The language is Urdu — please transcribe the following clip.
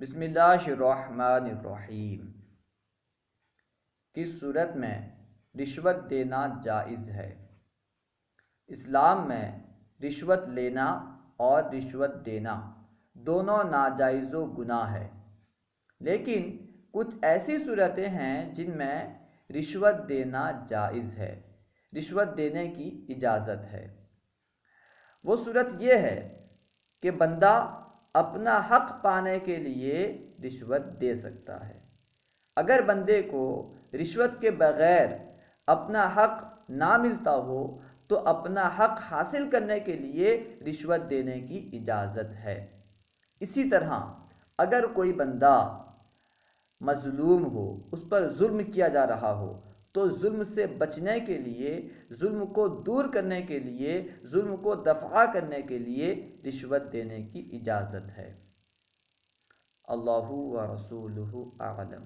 بسم اللہ الرحمن الرحیم۔ کس صورت میں رشوت دینا جائز ہے؟ اسلام میں رشوت لینا اور رشوت دینا دونوں ناجائز و گناہ ہے، لیکن کچھ ایسی صورتیں ہیں جن میں رشوت دینا جائز ہے، رشوت دینے کی اجازت ہے۔ وہ صورت یہ ہے کہ بندہ اپنا حق پانے کے لیے رشوت دے سکتا ہے۔ اگر بندے کو رشوت کے بغیر اپنا حق نہ ملتا ہو تو اپنا حق حاصل کرنے کے لیے رشوت دینے کی اجازت ہے۔ اسی طرح اگر کوئی بندہ مظلوم ہو، اس پر ظلم کیا جا رہا ہو، تو ظلم سے بچنے کے لیے، ظلم کو دور کرنے کے لیے، ظلم کو دفع کرنے کے لیے رشوت دینے کی اجازت ہے۔ اللہ و رسولہ اعلم۔